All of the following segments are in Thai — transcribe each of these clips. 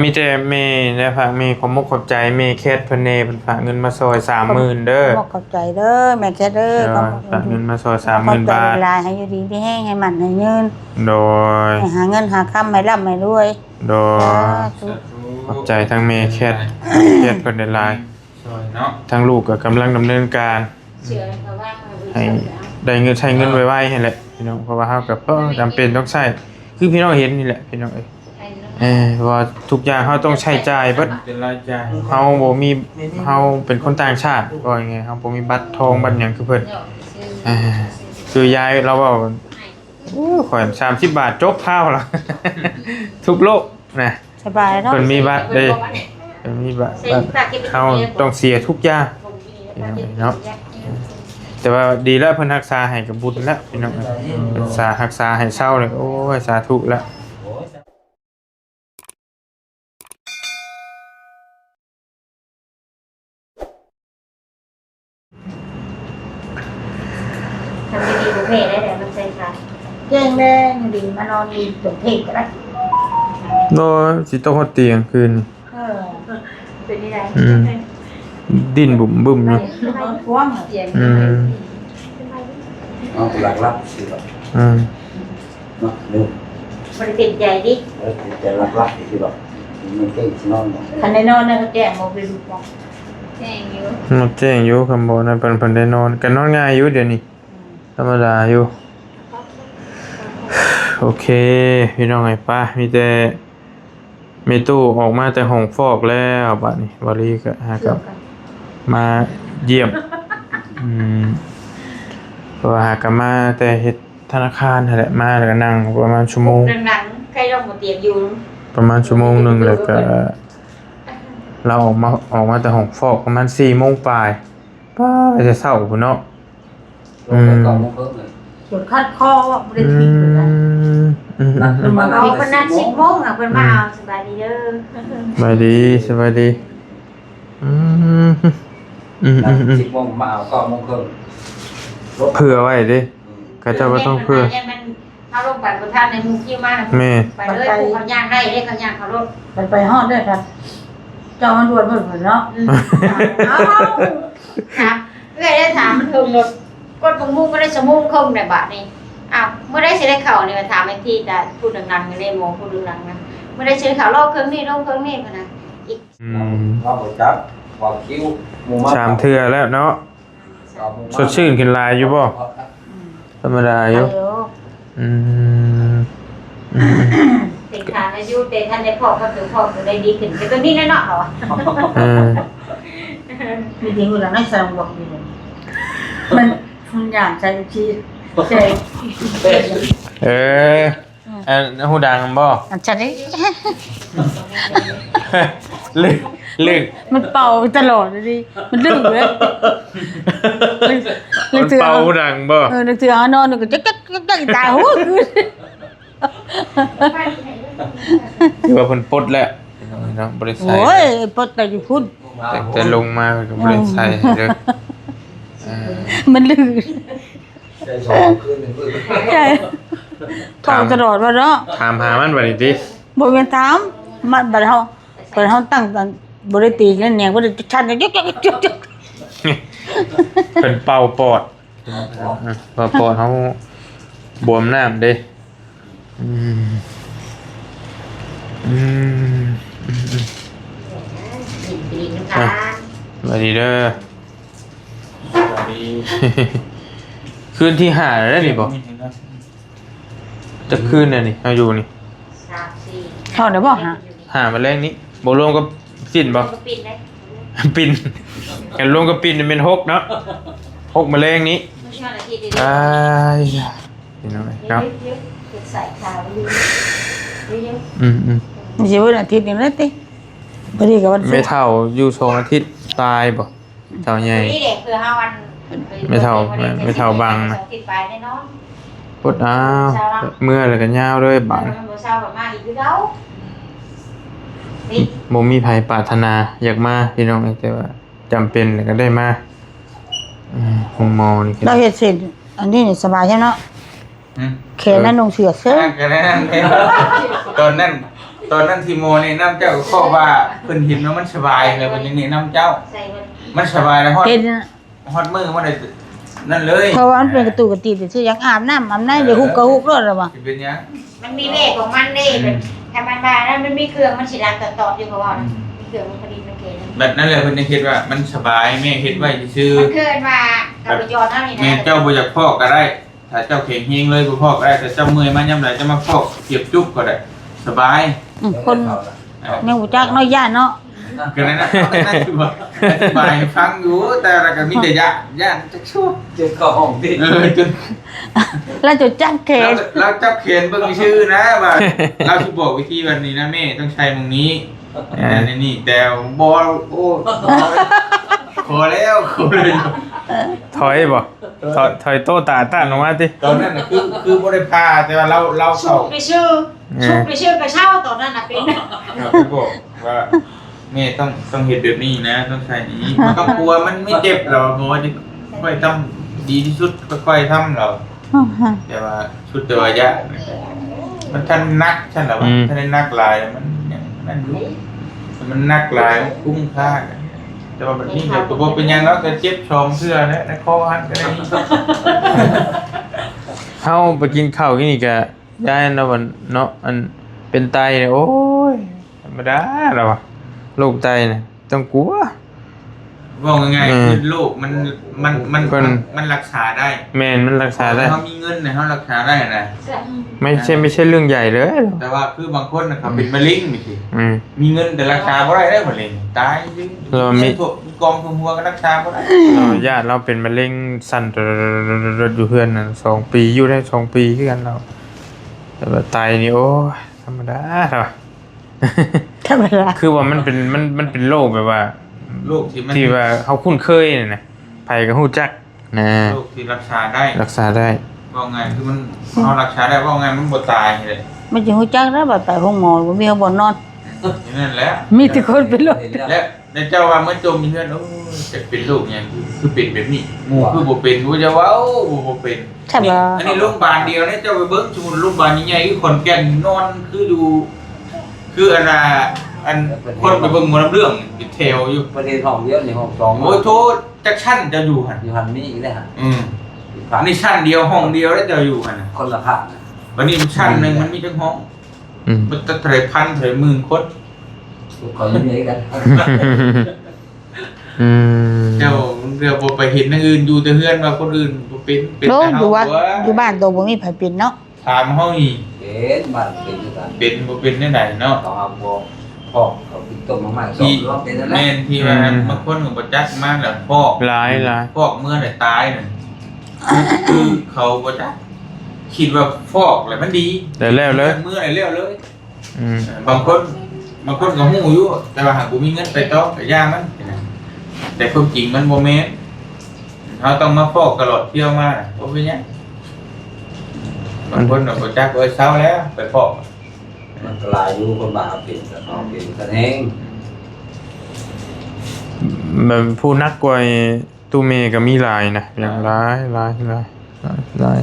มีแต่เมย์นะฝากเมย์ขอมกขอบใจเมย์แคทเพิ่นเน่เพิ่นฝากเงินมาซอย30,000เด้อขอบใจเด้อแม่แค่เด้อฝากเงินมาซอย30,000 บาทเวลาให้อยู่ดีที่แห้งให้มันให้ยืนโดยให้หาเงินหาค่ำให้ร่ำให้รวยโดยขอบใจทั้งเมย์แคทเพิ่นได้หลายทั้งลูกก็กำลังดำเนินการให้ได้เงินใช้เงินไวๆให้แหละพี่น้องเพราะว่าเฮาก็จำเป็นต้องใช้คือพี่น้องเห็นนี่แหละพี่น้องเพราะว่าทุกอย่างเฮาต้องใช้จ่ายเบิดเป็นรายจ่ายเฮาบ่มีเฮาเป็นคนต่างชาติว่ายังไงเฮาบ่มีบัตรทองบัตรหยังคือเพิ่นคือยายเราเว้าโอ้ข่อย30 บาทจบข้าวแล้วทุกโลกนะสบายเนาะเพิ่นมีบัตรเด้เพิ่นมีบัตรเฮาต้องเสียทุกอย่างเนาะแต่ว่าดีแล้วเพิ่นรักษาให้กับบุญแล้วพี่น้องเพิ่นรักษาให้เศร้าเลยโอ้ยสาธุแล้วทำดีๆบุพเพได้แต่มันใช่ค่ะแจ้งแม่ดีมานอนดีจนเพ่งก็ได้โดยสิต้องเตียงคืนเป็นยังไงดิ้นบุ่มบึ้มเนาะกว้างเสียงหลักลับสิแบบเนาะเรื่องมันติดใจดิติดใจหลักลับสิแบบมันเก่งชินอนคันได้นอนนะเขาแจ้งโมบิลูกแจ้งอยู่มันแจ้งอยู่คำบอกนะเพิ่นได้นอนกันนอนง่ายอยู่เดี๋ยวนี้ธรรมดาอยู่โอเคพี่น้องไอ้ป้ามีแต่เมตู้ออกมาแต่ห้องฟอกแล้วบัดนี้บริก็หากับมาเยี่ยมเพราะว่าหากับมาแต่เฮ็ดธนาคารนั่นแหละมาแล้วก็นั่งประมาณชั่วโมงนั่งใครลงบนเตียงอยู่ประมาณชั่วโมงนึงแล้วก็เราออกมาแต่ห้องฟอกประมาณ4 โมงปลายป้าจะเช้าพุ่นเนาะจุดคัดคอว่าบริษัทมาเอาเป็นนัด10 โมงอ่ะเป็นมาเอาสบายดีเด้อสบายดี10 โมงมาเอา9 โมงครึ่งเผื่อไว้ดิก็จะว่าต้องเผื่อเขาลงไปบนท่านในมุกยิ้มมากไปเลยเขาย่างได้เขาย่างเขาลดไปฮอดด้วยครับจอมันด่วนหมดเลยเนาะถามเรื่อยได้ถามมันถึงรถกดมุ้งก็ได้สมุ้งคงในบาทนี่อ้าวเมื่อได้ใช้ได้เข่าเนี่ยถามไอ้ที่จะพูดดังๆในโมพูดดังๆนะเมื่อได้ใช้ข่าวโลกเครื่องนี้โลกเครื่องนี้กันนะอีกว่าหัวจับว่าคิ้ว3 เทื่อแล้วเนาะสดชื่นขึ้นลายอยู่บ่ธรรมดาอยู่ติดขาอายุเตท่านได้พอก็ถือพอก็ได้ดีขึ้นแต่ตัวนี้แน่นอนเหรอมีจริงอยู่แล้วในสมองดีเลยมันอย่างใจชีใจหูดังบ่ฉันนี่ลึกมันเป่าตลอดเลยดิมันลึกเลยมันเป่าดังบ่นึกถึงนอนนึกจะตายหูคือว่าเพิ่นปลดแล้วเนาะบ่ได้ใส่โอ้ยปลดแต่อยู่พุ่นแต่ลงมาก็บ่ได้ใส่เด้อมันลึกใช่เป่าตลอดว่าเนาะถามหามันบัดนี้ติบ่แม่นถามมันบัดเฮาตั้งบ่ได้ตีเล่นแหนงบ่ได้ชันยกเป็นเป่าปอดปอดเขาบวมน้ำเด้สวัสดีเด้อคืนที่5แล้วนี่บ่จะคืนน่ะนี่เอาอยู่นี่เข้าได้บ่หามาแรงนี้บ่รวมกับปิ่นบ่ปิ่นกันรวมกับปิ่นเป็น6เนาะ6มาแรงนี้นี่น้อยครับใส่ขาวอยู่นี่สิวันอาทิตย์นึงแล้วติบ่ดีกับวันไม่เท่าอยู่2 อาทิตย์ตายบ่เท่าใหญ่นี่เด็กคือ5 วันไม่เท่าบางนะปวดอ้าวเมื่อแล้วก็ยาวเลยบาดบ่มีไผปรารถนาอยากมาพี่น้องแต่ว่าจำเป็นแล้วก็ได้มาห้องหมอนี่เราเฮ็ดเสร็จอันนี้นี่สบายใช่เนาะแขนนั้นลงเสือเสื้อตอนนั้น ตอนนั้นทีโมนี่น้ำเจ้าก็ข้อว่าเพิ่นเห็นว่ามันสบายเลยเพิ่นยังนี่น้ำเจ้า ใส่มัน มันสบายแล้วฮอด เห็น ฮอดมือมันได้นั่นเลย เพราะว่ามันเป็นกระตูกระติซื่อยังอาบน้ำอาบน้ำเดี๋ยวฮุกก็ฮุกรถแล้วว่ะ สิเป็นหยัง มันมีเวทของมันเด้ถ้ามันมาแล้วมันมีเครื่องมันสิรักตอดอยู่เพราะว่ามีเครื่องมันพอดีมันเก๋นะ แบบนั้นเลยเพิ่นยังคิดว่ามันสบายแม่คิดไว้ซื่อ มันเคยมากับยอนเท่านี้ แม่ นะ เจ้าบ่อยากพอกก็ได้ถ้าเจ้าแข็งเฮงเลยบ่พอกก็ได้แต่เจ้าเมื่อยมายามใดจะมาพอกเก็บจุ๊บก็ได้สบาย คนยังบ่จักน้อยย่านเนาะ ก็นั่นน่ะคือว่าอธิบายให้ฟังอยู่แต่ละก็มีแต่ย่านจักชั่ว เจ็บเข้าห้องที่ จน แล้วจะจักแขน เราจับเขียนเบิ่งชื่อนะว่าเราสิบอกวิธีวันนี้นะแม่ต้องใช้มึงนี้นี่แต่บ่โอ้ขอแล้วขอเลย ถอยบ่ถอยโต้ตาต้านออกมาติ ตอนนั้นน่ะคือบ่ได้พาแต่ว่าเรา ชุ เข้า บไปชื่อชุบไปชื่อกระเช้าตอนนั้นน่ะเป็น ไปบอกว่าแม่ต้องเฮ็ดแบบนี้นะต้องใช้นี้มันต้องกลัวมันไม่เจ็บหรอกเพราะว่าค่อยทำดีที่สุดค่อยๆทำเราแต่ว่าชุดแต่ว่ายะมันท่านนักท่านหรอวะท่านได้นักหลายมันนั่นอยู่มันนักหลายคุ้มค่าแต่ว่าแบบนี้เดี๋ยวตัวเป็นยังแล้วก็เจ็บชอมเสื้อนะในคอหันก็ได้ เฮาไปกินข้าวกินนี่ก็ย้ายเนาะวันเนาะอันเป็นไตเนี่ยโอ้ยธรรมดาแล้วว่ะโรคไตเนี่ยต้องกลัว ว่าง่ายๆคือโรคมันรักษาได้ แม่นมันรักษาได้ เขามีเงินเนี่ยเขารักษาได้นะ ไม่ใช่เรื่องใหญ่เลย แต่ว่าคือบางคนนะครับเป็นมะเร็งนี่สิ อืม มีเงินแต่รักษาบ่ได้มะเร็งตายจริง เรามี เงินทั่วกองทุนหัวก็รักษาบ่ได้ ญาติเราเป็นมะเร็งสั่นอยู่เพื่อนน่ะ2 ปีอยู่ได้2 ปีคือกันเราแต่ว่าไตนี่โอ้ยธรรมดาเนาะ ธรรมดา คือว่ามันเป็นโรคแบบว่า โรคที่มัน ที่ว่าเขาคุ้นเคยน่ะนะไผก็ฮู้จักนะ โรคที่รักษาได้ รักษาได้ ว่าไงคือมันเขารักษาได้ว่าไงมันบ่ตายเลย มันจะฮู้จักแล้วบัดไปห้องหมอบ่มีห้องบ่นอน อย่างนั้นแหละ มีแต่คนเป็นโรค และเจ้าว่าเมื่อจมมีเพื่อนโอ้จะเป็นโรคเนี่ยคือเป็นแบบนี้หมู่คือบ่เป็นกูจะว่าโอ้บ่เป็น ใช่บ่ อันนี้โรงพยาบาลเดียวเนี่ยเจ้าไปเบิ่งสมมุติโรงพยาบาลใหญ่ๆคือขอนแก่นนอนคืออยู่คืออันคนไปเบิ่งหมอลำเรื่องเป็นแถวอยู่ ประเทศห้องเดียวในห้องสอง โอ้ยโทษจักชั้นจะอยู่หั่น อยู่หันมีอีกได้ฮะ อันนี้ชั้นเดียวห้องเดียวแล้วจะอยู่หั่นน่ะ คนละข้าง วันนี้มันชั้นหนึงมันมีจังห้อง อืม มันจะเท่าไหร่พันเท่าไหร่หมื่นคน คนละมีกัน อืม เจ้าเรือบ่ไปเห็นอย่างอื่นอยู่แต่เฮือนว่าคนอื่นบ่เป็น โล แต่ อ เฮา ยู่ว่า ว่า อยู่บ้านตัวบ่มีไผเป็นเนาะ ถามเฮานี่ เป็นบ้านเป็นด้วยกัน เป็นบ่เป็นได้ไหนเนาะ ต้องเอาพ่อเขาติดต้มมากๆสอ ที่ งรอบเป็นนั่นแหละ แม่นที่ว่าบางคนก็บ่จักมาแล้วพอก หลาย ฟอกเมื่อไหร่ตายน่ะคือเขาบ่จักคิดว่าฟอกแล้วมันดี ได้แล้วเลย เมื่อไหร่แล้วเลย อืม บางคนก็ฮู้อยู่แต่ว่าหากบ่มีเงินไปต่อก็ย่ามันแต่ความจริงมันบ่แม่นเราต้องมาฟอกตลอดเที่ยวมาน่ะบ่เป็นหยังบางคนก็บ่จักเอ้ยเช้าแล้วไปฟอก มันกลายอยู่คนบ้าเป็นกันเอาเป็นกันเอง แบบผู้นักกว่าตู้เมก็มีหลายนะอย่างหลาย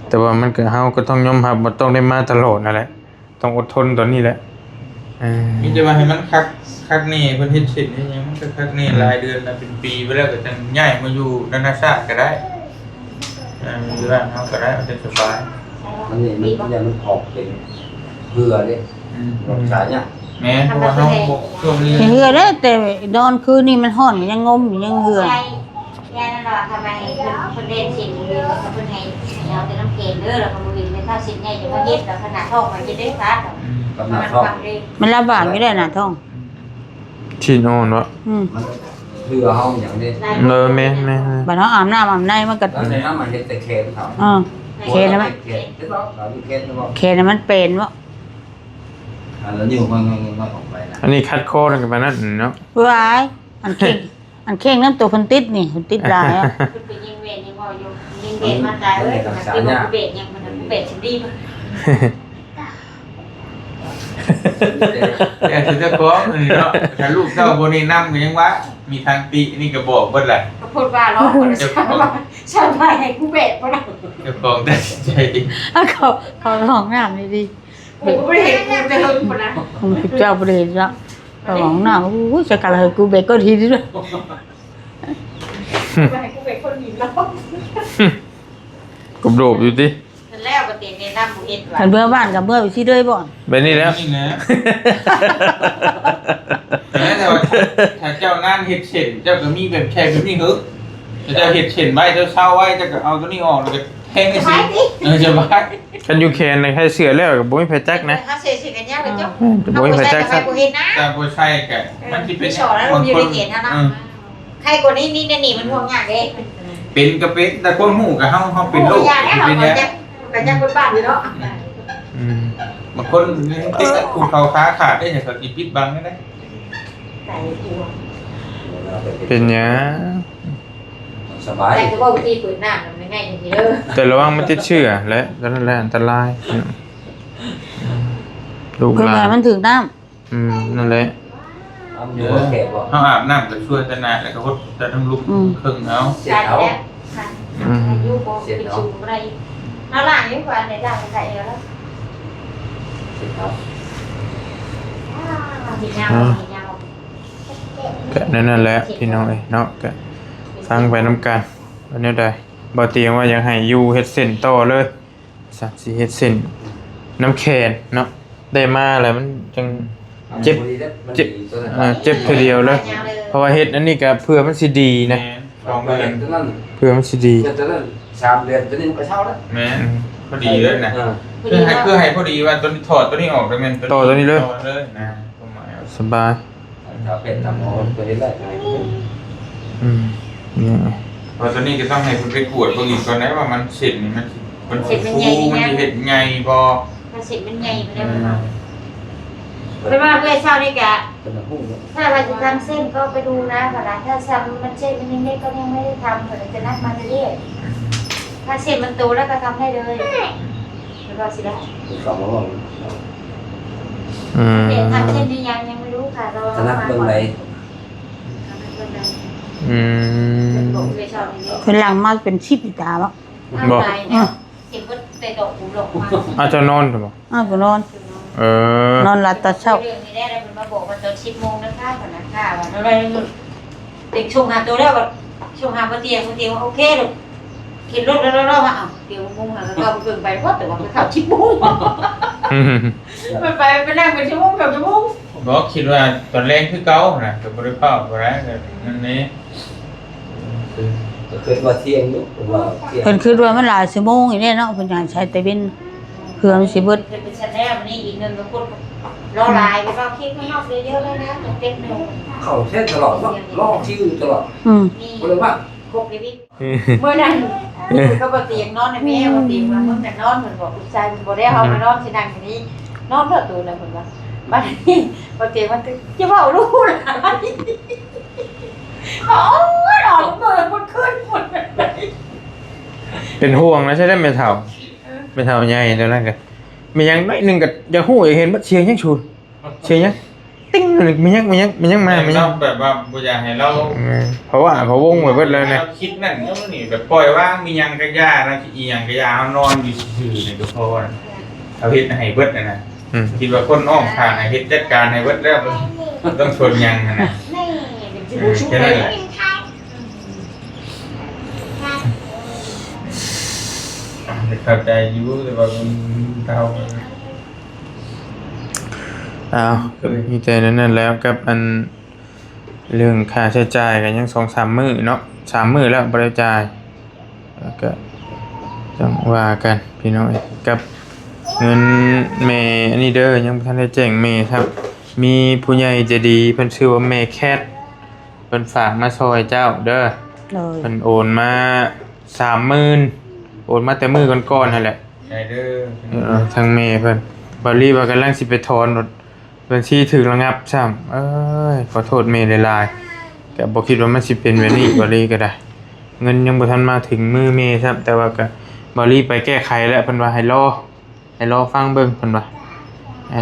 แต่ว่ามันก็เฮาก็ต้องยอมรับว่าต้องได้มาตลอดนั่นแหละต้องอดทนตอนนี้แหละ มีแต่ว่าให้มันคักนี่เพิ่นเฮ็ดเสร็จนี่ยังมันก็คักนี่รายเดือนละเป็นปีไปแล้วก็จังย้ายมาอยู่นานาชาติก็ได้อยู่บ้านเฮาก็ได้เอาแต่สบาย มันนี่มันยังมันออกเป็นเบื่อเลยรสชาติเนี่ย แม่เพราะว่าเฮาบ่ช่วงนี้ เหือเด้อแต่นอนคืนนี่มันร้อนมันยังงมอยู่ยังเหือย ายนั่นแหละทำไมคนเล่นสิ่งนี้แล้วก็คนให้เอาแต่น้ำเกลือเด้อแล้วก็มือวินในข้าวสิ่งนี้จะมาเฮ็ดแล้วขนาดท้องมันจะได้ฟาด กำลังท้อง มันลำบากอยู่ได้น่ะท้อง ที่โน่นวะ มันเบื่อเฮาอย่างนี้ แม่ บัดเฮาอาบน้ำอาบในมันก็ แล้วในนั้นมันเห็นแต่เคนเขา เคนนะมัน เคนที่บอกเราเคนที่บอก เคนน่ะมันเป็นบ่ แล้วนิ้วมันออกไปนะ อันนี้คัดคอกันไปนั่นเนาะ ว้ายอันเข่งน้ำตัวเพิ่นติดนี่เพิ่นติดหลายอ่ะ คือไปยิงเวรยิงบ่อยู่ยิงเวรมาตายเอ้ยมันคือบ่เบรกยังมันเบรกสิดีบ่ แต่ถึงจะฟ้องนี่เนาะถ้าลูกเต้าบ่ได้นำก็ยังว่ามีทางตินี่ก็บอกเบิดแหละ ก็พูดว่าร้องคนจะชาวไทยให้กูเบรกบ่ล่ะ เจ้าของตัดสินใจ เอาเขาร้องน้ำนี่ดิ กูไม่เห็นกูจะเฮิงคนนะ มันเจ้าบ่ได้เห็นแล้วก็ของหน้าอู้ยจะกะเลยกูเบกก็ทีนี้ด้วย ไม่ให้กูเป็นคนหนีแล้ว กบโดบอยู่ดิ แล้วก็เตียงในน้ำบุเอ็ด คันเมื่อบ้านกับเมื่อไปสิเด้ยบ่ แบบนี้แล้ว นี่นะแต่ว่าถ้าเจ้านั่นเห็ดเช่นเจ้าก็มีแบบแค่แบบนี้ฮึเจ้าเห็ดเช่นไว้เจ้าเช่าไว้เจ้าก็เอาตัวนี้ออกแล้วก็แทงไอ้สิจะไป กันอยู่แคนในให้เสือแล้วก็บ่มีไผจักนะ เขาเสียกันยากเลยจ้ะ บ่มีไผจักครับ บุเอ็ดนะ แต่บ่ใช่แกมันสิเป็น ไม่ชอบแล้วลงอยู่ในเขตนะนะใครกว่านี้นี่นี่มันห่วงยากเอง เป็นก็เป็นแต่คนหูกับเฮาเป็นโรค ยากแน่ เป็น เรา เนี้ย จะจะคนบ้านอยู่เนาะ อืม บางคนติดกับภูเขาค้าขาดได้อย่างเขาสิปิดบังได้ แต่กลัว เป็นหยัง สบาย แต่ก็บอกวิธีเปิดหน้ามันง่ายจริงๆเด้อ แต่ระวังมันติดเชื้อและนั่นแหละอันตรายลูก เพิ่น หลา ว่าน มันถึงน้ำ นั่นแหละ อ้ำอยู่กับแขกบ่ เฮาอาบน้ำก็ช่วยแต่นาแล้วก็จะต้องลุกครึ่งเอา เสียเอา ค่ะอายุโบกิชูอะไรเอาล่างยิ่งกว่าในล่างใส่แล้ว เสียเอา หินยาวหินยาว ก็นั่นแหละพี่น้องเอ้ยเนาะก็ฟังไปนำกันว่าแนวใดบ่เตรียมว่าอยากให้อยู่เฮ็ดเส้นต่อเลยสักสิเฮ็ดเส้นน้ำแคนเนาะได้มาแล้วมันจัง เจ็บเจ็บเจ็บทีเดียวเลยเพราะว่าเฮ็ดอันนี้ก็เพื่อมันสิดีนะ สองเดือน ตัวนั้น เพื่อมันสิดี ตัวนั้น3 เดือนตัวนี้มันก็เช่าแล้ว แม่พอดีเลยนะคือให้พอดีว่าตัวนี้ถอดตัวนี้ออกได้แม่นต่อเลยนะประมาณ สบาย ถ้าเป็นทำหมอตัวนี้ได้ไง เนี่ย เพราะตัวนี้ก็ต้องให้คุณไปกวดเบิ่งอีกก่อนนะว่ามันเสร็จนี่มันฟูมันสิเฮ็ดไงบ่ มันเสร็จมันใหญ่ไปแล้วเป็นว่าเพื่อเช่านี่กะ เป็นหู ถ้าเราจะทำเส้นก็ไปดูนะก่อนนะถ้าทำมันเส้นมันยังเล็กก็ยังไม่ได้ทำแต่จะนัดมาเรื่อยๆถ้าเส้นมันโตแล้วก็ทำให้เลยแล้วก็สิได้ สองห้อง เด็กทำเส้นนี้ยังไม่รู้ค่ะเรา ถนัดเบิ่งไหน บอกเลยชอบนี้ เพิ่นหลังมาเป็นชิบอีตาบ่ เอาไปเนี่ยเห็นว่าเตะดอกหูหลงมา อาจจะนอนถูกบ่ อ้าวก็นอน เออน อนหลับตาเช้า เรื่องนี้ได้มันมาบอกว่าตอน10 โมงนะคะก่อนนะค่ะว่าอะไรเด็กชงหาตัวแล้วก็ชงหาบนเตียงโอเคลูกกินรถแล้วมาอ้าวเดี๋ยวมุงหาแล้วก็เพิ่งไปเพราะแต่ว่าไปขับ10 โมงไปนั่งเป็นชั่วโมงกับชั่วโมง บ่คิดว่าตอนแรกคือเก่านะก็บ่ได้พาบ่ได้นั่นนี่ ก็คือว่าเที่ยงอยู่ว่าเที่ยง เพิ่นคิดว่ามันหลายชั่วโมงอีแน่เนาะเพิ่นอยากใช้แต่เป็นเพื่อมันสิเบิด เป็นชั้นแรกนี่อีกนึงก็พูดรอลายไปก็คิดข้างนอกเยอะๆเลยนะเต็มเลย เข้าเส้นตลอดว่าล่อชื่อตลอด มี บ่เลยว่า ครบเลยพี่เมื่อนั้นก็บ่เตียงนอนในแม่บ่เตียงมาเมื่อแต่นอนเหมือนบอกผู้ชายบ่ได้เฮาไปนอนสินั่งที่นี้นอนเถอะตัวน่ะเพิ่นว่าบัดนี้บ่เตียงมันจะเว้ารู้ล่ะอ๋อออกเมื่อมันขึ้นหมด เป็นห่วงนะใช่ได้ไม่เท่าไม่เท่าใหญ่แล้วนั่นก็มียังน้อยนึงก็อย่าฮู้อยากเห็นบ่เสียงยังชูเสียงยังติ้งนึงมียังมามียัง แบบว่าบ่อยากให้เรา เพราะว่าเขาวงไว้เบิดแล้วเนี่ย คิดนั่นนี่แบบปล่อยว่างมียังกระยานะอีหยังกระยาเฮานอนอยู่ซื่อๆนี่ก็พอนะเอาเฮ็ดให้เบิดนะคิดว่าคนอ้อมข้างให้เฮ็ดจัดการให้เบิดแล้วต้องชนยังนะ นี่เป็นสิบ่ชุบเลย เข้าใจอยู่แต่ว่ามันเท่า อ้าวมีแต่นั่นแล้วกับอันเรื่องค่าใช้จ่ายกันยัง 2-3 มื้อเนาะ3 มื้อแล้วบ่ได้จ่ายแล้วก็ต้องว่ากันพี่น้องกับเงินแม่อันนี้เด้อยังบ่ทันได้แจ้งแม่ครับ มีผู้ใหญ่ใจดีเพิ่นชื่อว่าแม่แคทเพิ่นฝากมาซอยเจ้าเด้อ เลย เพิ่นโอนมา 30,000โอนมาแต่มื้อก่อนๆนั่นแหละ ใจเด้อ ทางแม่เพิ่นบ่รีบว่ากำลังสิไปถอนรถบัญชีถูกระงับซ้ำเอ้ยขอโทษแม่หลายๆก็บ่คิดว่ามันสิเป็นแบบนี้บ่รีก็ได้ เงินยังบ่ทันมาถึงมือแม่ครับแต่ว่าก็บ่รีไปแก้ไขแล้วเพิ่นว่าให้รอฟังเบิ่งเพิ่นว่า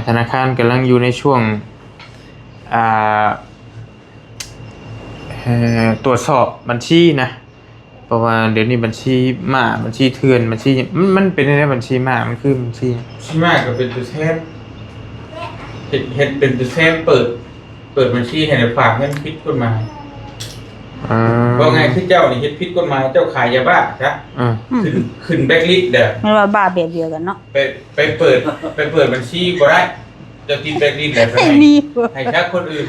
ธนาคารกำลังอยู่ในช่วงอ่าตรวจสอบบัญชีนะ เพราะว่าเดี๋ยวนี้บัญชีม้าบัญชีเถื่อนบัญชีมันเป็นในบัญชีม้ามันคือบัญชี ชิมากก็เป็นตัวแทนเฮ็ดเป็นตัวแทนเปิดบัญชีให้ได้ฝากเงินผิดกฎหมายว่าไงคือเจ้านี่เฮ็ดผิดกฎหมายเจ้าขายยาบ้าครับขึ้นแบล็คลิสต์เด้อ มันว่าบ้าแบบเดียวกันเนาะ ไปเปิดบัญชีบ่ได้เจ้าติดแบล็คลิสต์ได้ไป ไม่มี ให้ชักคนอื่น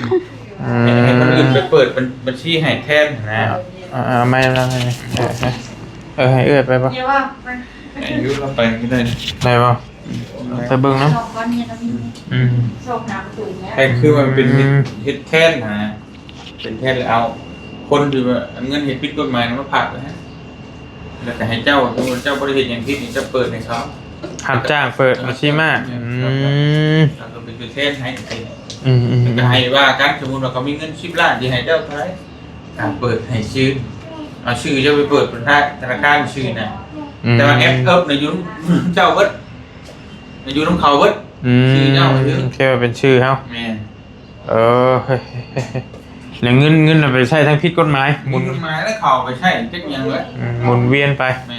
ให้คนอื่นไปเปิดบัญชีให้แทนนะ ไม่แล้วให้ไปป่ะ เดี๋ยวว่า อายุเราไปก็ได้ ได้ป่ะไปเบิ่งนะ สองก้อนเนี่ยเรามีโชคน้ำตุ๋ยเนี่ย แทนคือมันเป็นเฮ็ดแทนนะเป็นแทนแล้วเอาคนที่ว่าเงินเฮ็ดผิดกฎหมายมาผักนะฮะแล้วแต่ให้เจ้าสมมุติเจ้าบริเหตุอย่างผิดนี่จะเปิดให้เขา หับจ้างเปิดบัญชีม้า แล้วก็เป็นตัวแทนให้ก็ให้ว่ากันสมมุติว่าเขามีเงิน10 ล้านที่ให้เจ้าเท่าไหร่เปิดให้ชื่อเอาชื่อเจ้าไปเปิดเป็นธนาคารชื่อนะแต่ว่าแอปในยุ่นเจ้าเบิดในยุ่นของเขาเบิดชื่อเจ้าไปถึง แค่ว่าเป็นชื่อเฮา แม่ แล้วเงินเราไปใช้ทั้งผิดกฎหมาย หมุนมาแล้วเขาไปใช่จักยังเลย หมุนเวียนไป แม่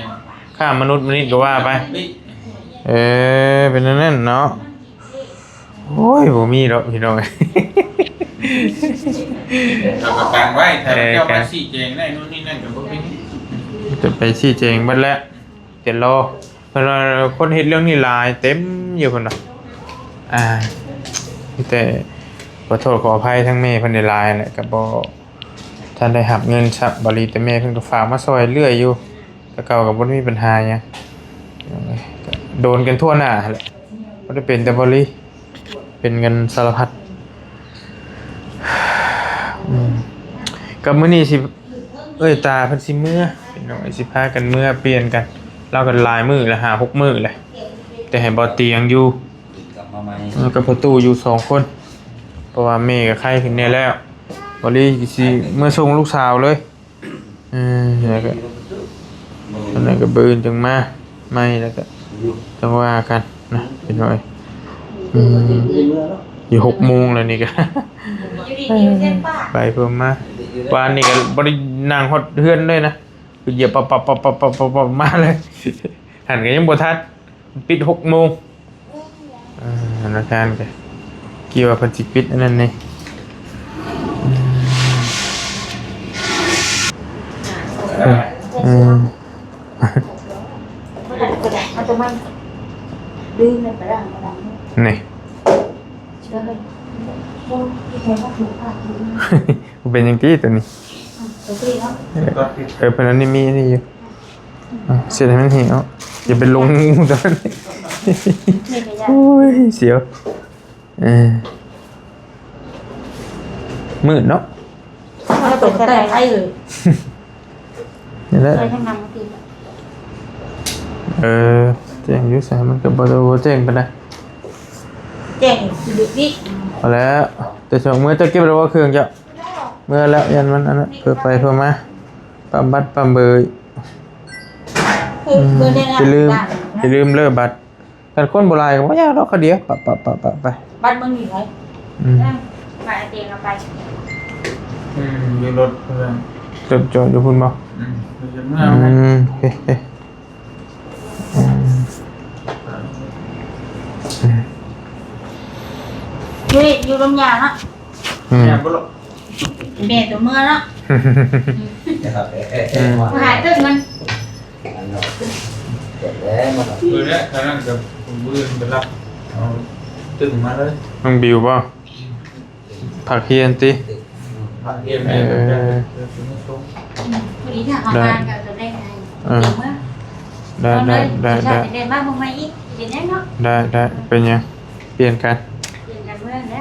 ค่ามนุษย์มนิษย์ก็ว่าไปเป็นนั่นเนาะโอ้ยบ่มีดอกพี่น้อง เราประกันไว้ถ้าเจ้ามาชี้แจงได้นู่นนี่นั่นก็บ่เป็น จะไปชี้แจงเบิดแล้วเดี๋ยวรอเพราะคนเฮ็ดเรื่องนี้หลายเต็มอยู่พุ่นน่ะแต่ขอโทษขออภัยทั้งแม่เพิ่นได้หลายแหละก็บ่ท่านได้รับเงินสับบริแต่แม่เพิ่นก็ฝากมาซอยเรื่อยอยู่แต่เก่าก็บ่มีปัญหาหยังโดนกันทั่วหน้าแหละบ่ได้เป็นแต่บริเป็นกันสารพัดกับมื้อนี้สิตาเพิ่นสิมื้อพี่น้องสิพากันมื้อเปลี่ยนกันเรากันหลายมื้อละ5-6มื้อเลยแต่ให้บ่เตียงอยู่ กลับมาใหม่ แล้วก็ประตูอยู่2คนเพราะว่าแม่ก็ไข้ขึ้นแน่แล้วบ่ลีสิเมื่อส่งลูกสาวเลยแล้วก็อันนั้นก็บืนจังมาไม่แล้วก็จังว่ากันนะพี่น้อยอยู่6 โมงแล้วนี่ก็ อยู่ดีๆเส้นป้า ไปเพิ่มมาวานนี่ก็บรินางฮอดเฮือนเลยนะคือเหยียบปับมาเลยหันกันยังบ่ทันปิด6 โมงธนาคารก็เกี่ยวกับเพิ่นสิปิดอันนั้นนี่มันจะมันดื้อเลยไปร่างมาดัง นี่ เชื่อเลยโอ้ยแค่ว่าถูกผ่าถูก เป็นจังซี่ตัวนี้ ตัวพี่เนาะ เพิ่นอันนี้มีนี่อยู่เสียให้มันเหี่ยวอย่าไปลงตอนนั้น นี่ไปยา โอ้ยเสียวมืดเนาะ เราตกแต่ไอ้เลย นี่แหละ ไปทางนั้นเมื่อกี้ แจ้งอยุสามันกับบโแจ้งไปได้ แจ้งดึกดิ พอแล้วแต่ช่วงเมื่อจะเก็บแล้วว่าเครื่องจะเมื่อแล้วยันมันอันนั้นเพื่อไปเพื่อมาปั๊มบัตรปั๊มเบอร์จะลืมเลิกบัตรกันคนโบราณก็ว่ายากหรอกเขาเดียวปะไป บ้านเมืองอยู่ไหน ไปเตียงเราไป อยู่รถเพื่อน จอดอยู่พุ่นบ่ จะเมื่อไหร่ เฮ้อยู่ลมยาเนาะ เนี่ยบ่หรอก แม่ตัวเมื่อเนาะ นะครับ หายตึ้งมัน อันนั้นเสร็จแล้วมา มือเนี่ยขนาดกับผมมือไปรับเอาตึงมาเลย น้องบิวบ่ผักเฮียนติ พักเยี่ยมแม่ก็จะถึงช่วง วันนี้ถ้าเขามาก็จะได้ไงเดี๋ยวเมื่อ ได้ เดินมาบางไม้อีกเดี๋ยวนี้เนาะ ได้เป็นยังเปลี่ยนกัน เดินกันเมื่อนะ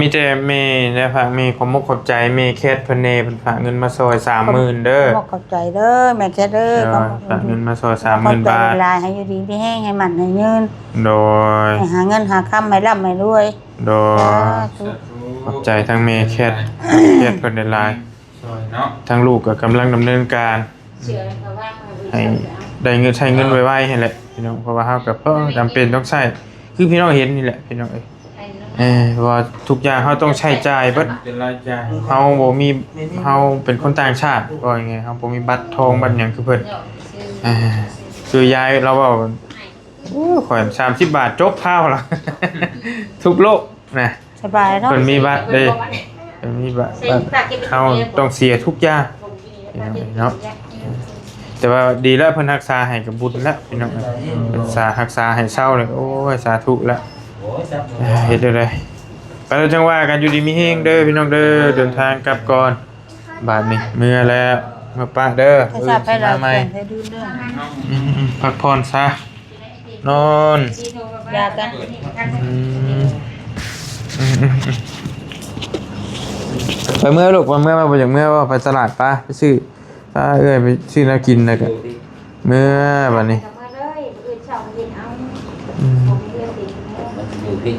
มีแต่เมย์นะฝากเมย์ขอมกขอบใจเมย์แคทเพิ่นเน่เพิ่นฝากเงินมาซอย30,000เด้อ บอกขอบใจเด้อแม่แค่เด้อ ฝากเงินมาซอย ขอบ 30,000 ใจ บาท เวลาให้อยู่ดีที่แห้งให้มันให้เงิน โดย ให้หาเงินหาค่ำให้ร่ำให้รวย โดยขอบใจทั้งเมย์แคทเพิ่นได้หลาย ซอยเนาะ ทั้งลูกก็กำลังดำเนินการ เชื่อเขาว่า ให้ได้เงินใช้เงินไวๆให้แหละพี่น้องเพราะว่าเฮาก็จำเป็นต้องใช้คือพี่น้องเห็นนี่แหละพี่น้องเอ้ย ว่าทุกอย่างเฮาต้องใช้จ่ายเบิด เป็นรายจ่าย เฮาบ่มีเฮาเป็นคนต่างชาติว่ายังไงเฮาบ่มีบัตรทองบัตรหยังคือเพิ่นคือยายเราเว้าโอ้ข่อย30 บาทจบข้าวล่ะ ทุกโลกนะ สบายเนาะ เพิ่นมีบัตรเด้เพิ่นมีบัตรเฮาต้องเสียทุกอย่างเนาะแต่ว่าดีแล้วเพิ่นรักษาให้กับบุญแล้วพี่น้องรักษาให้เศร้าเลยโอ้ยสาธุแล้ว โอ้ยจับ เฮ็ดได้เลยไปแล้วจังว่ากันอยู่ดีมีแฮงเด้อพี่น้องเด้อเดินทางกลับก่อนบาดนี้เมื่อแล้วมาป้าเด้อ ให้ทราบให้เรา ใหม่ แข่งให้ดูเรื่อง พักผ่อนซะนอน ยากัน ไปเมื่อลูกไปเมื่อมาบ่จากเมื่อว่าไปตลาดป้าไปซื้อป้าเอ้ยไปซื้อน้ำกินแล้วก็เมื่อบัดนี้ มาเลยอื่นชอบกินเอา อืม ผมเลือกกิน มันอยู่พี่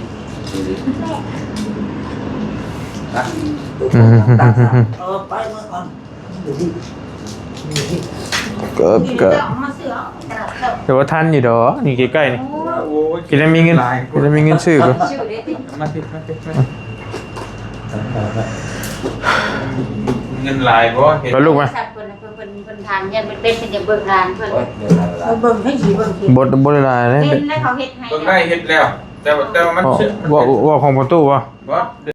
อยู่ดินะ ไปเมื่อก่อนอยู่ที่ ก็แต่ว่าทันอยู่ดอกนี่ใกล้ๆนี่ โอ้ย กินแล้วมีเงินกินแล้วมีเงินซื้อก็ ชื่อเด็ด มาสิเงินหลายบ่เห็น ไปลูกมา สัตว์เพิ่นทานยันเป็นเป็นอย่างเบิกทานเพิ่น โอ้ยเดี๋ยวเรา เบิ่งให้สีเบิ่งที บดหลายเลย เป็นแล้วเขาเฮ็ดให้ เบิ่งได้เฮ็ดแล้ว แต่ว่ามัน ว่าของประตูบ่ บ่